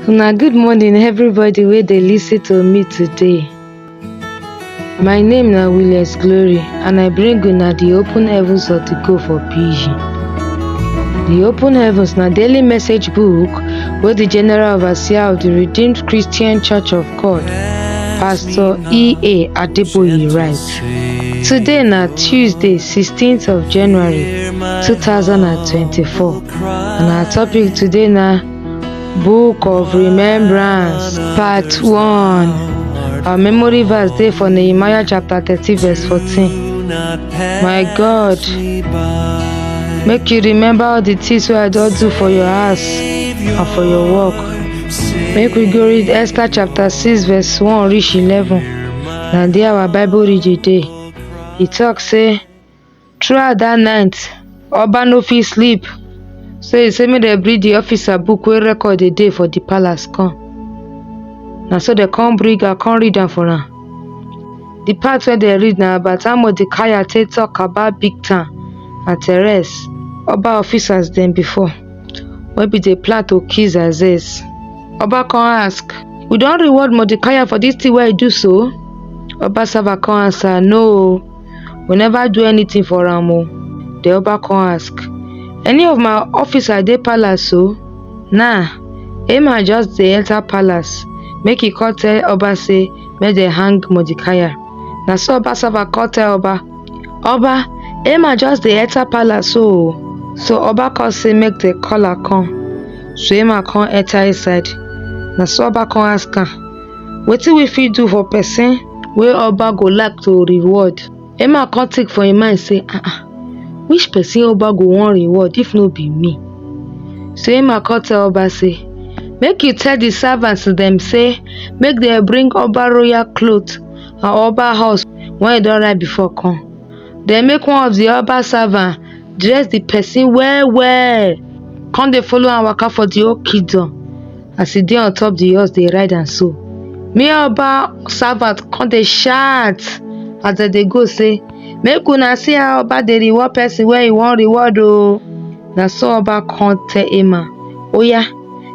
Una good morning everybody wey dey listen to me today. My name na Williams Glory and I bring una the open heavens of the go for Pidgin. The open heavens na daily message book wey the general overseer of the Redeemed Christian Church of God, Pastor E.A Adeboye write. Today na Tuesday 16th of January 2024 and our topic today na Book of Remembrance, Part 1. Our memory verse dey for Nehemiah chapter 30 verse 14. My God, make you remember all the things wey I don do for your house and for your work. Make we go read Esther chapter 6 verse 1 reach 11. Na there our Bible reading dey. E talk say, throughout that night, Oba no fit sleep. So he say make dem bring the officer book wey record the day for the palace come. Na so dem come bring am come read am for am. The part wey dem read na about how Mordecai take talk about Bigtan and Teres, Oba officers dem before, wey be dey plan to kill Xerxes. Oba come ask, we don reward Mordecai for this thing wey he do so? Oba servant come answer, no, we never do anything for am o. The Oba come ask, any of my officers dey palace o? Nah, Haman just dey enter palace. Make he come tell Oba say make dem hang Mordecai. Na so Oba servant come tell Oba, Haman just dey enter palace o. So Oba come say make dem call am come. So Haman come enter inside. Na so Oba come ask am, wetin we fit do for person wey Oba go like to reward? Haman come think for him mind say, which person Oba go wan reward if no be me? So Haman come tell Oba say, make you tell the servants dem say make dem bring Oba royal cloth and Oba house when he don write before come. Then make one of the Oba servant dress the person well well. Come dey follow am waka for the whole kingdom as he dey on top the horse dey ride and so. Me Oba servant come dey shout as dem dey go say, make una see how Oba dey reward person wey he wan reward o. Na so Oba come tell Haman, oya,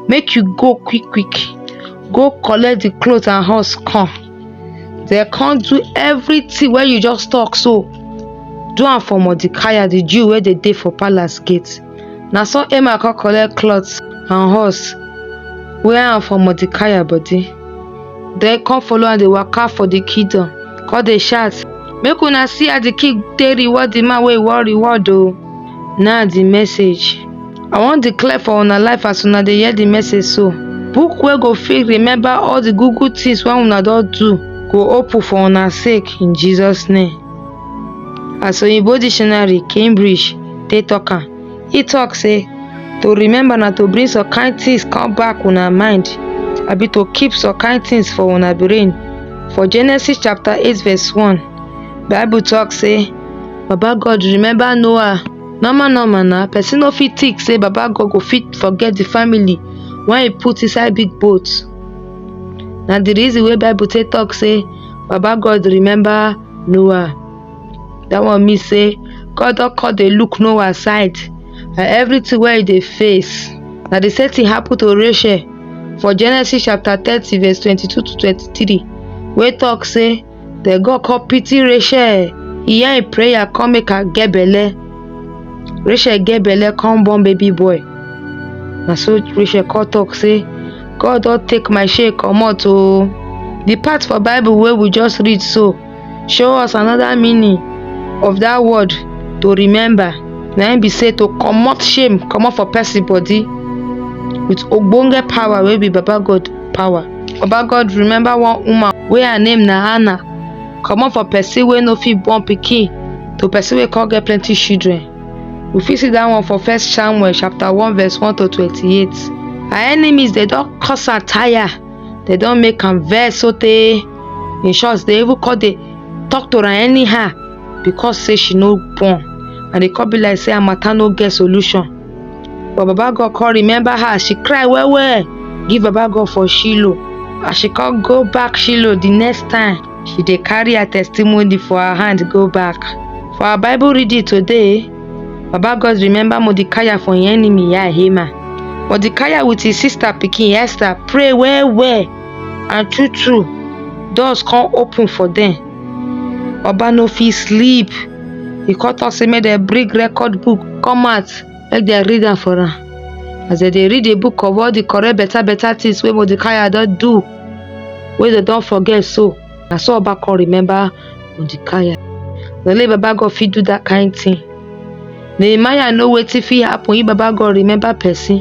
make you go quick go collect the cloth and horse come. Dem come do everything wey you just talk so. Do am for Mordecai the Jew wey dey for palace gate. Na so Haman come collect cloth and horse, wear am for Mordecai body. Then come follow am dey waka for the kingdom, come dey shout, make una see how the king take reward the man wey he wan reward o. Now the message. I wan declare for una life as una dey hear the message so. Book wey go fit remember all the good things wey una don do go open for una sake in Jesus name. As Oyinbo dictionary Cambridge take talk am, e talk say to remember na to bring some kind things come back una mind, abi to keep some kind things for una brain. For Genesis chapter 8 verse 1, Bible talk say Baba God remember Noah. Normal na person no fit think say Baba God go fit forget the family when he put inside big boat. Na the reason wey Bible take talk say Baba God remember Noah. That one mean say God don come dey look Noah side and everything wey he dey face. Na the same thing happen to Rachel for Genesis chapter 30 verse 22 to 23, wey talk say the God come pity Rachel. He hear him prayer come make her get belle. Rachel get belle come born baby boy. Na so Rachel come talk say God don take my shame comot o. The part for Bible wey we just read so show us another meaning of that word to remember. Na im be say to comot shame comot for person body with ogbonge power wey be Baba God power. Baba God remember one woman wey her name na Hannah, comot for person wey no fit born pikin to person wey come get plenty children. We fit see that one for 1 Samuel chapter 1 verse 1 to 28. Her enemies dey don curse her tire. They don make am vex sotey. In short, they even come dey talk to her anyhow because say she no born, and e come be like say her matter no get solution. But Baba God come remember her. She cry well give Baba God for Shiloh. As she come go back Shiloh the next time, she dey carry her testimony for her hand go back. For our Bible reading today, Baba God remember Mordecai for him enemy Haman. Mordecai with his sister pikin Esther pray well and true doors come open for them. Oba no fit sleep. He come talk say make dem bring record book come out make dem read am for am. As dem dey read the book of all the correct better things wey Mordecai don do wey dem don forget, so na so Oba come remember Mordecai. Na only Baba God fit do that kind thing. Nehemiah know wetin fit happen if Baba God remember person.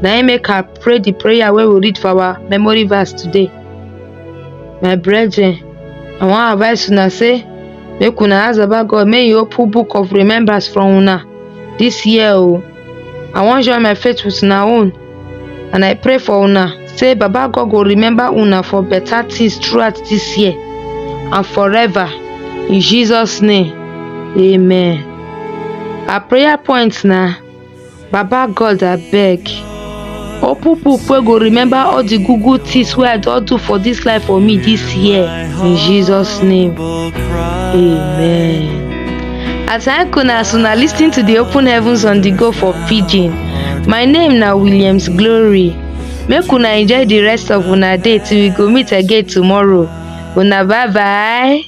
Na him make I pray the prayer wey we read for our memory verse today. My brethren, I wan advise una say make una ask Baba God make He open book of remembrance for una this year o. I wan join my faith with una own, and I pray for una say Baba God go remember una for better things throughout this year and forever. In Jesus' name, amen. Our prayer point na Baba God abeg open book wey go remember all the good things wey I don do for this life for me this year. In Jesus' name, amen. I thank una as una lis ten to the Open Heavens on the Go for Pidgin. My name na Williams Glory. Make una enjoy the rest of una day till we go meet again tomorrow. Una bye bye.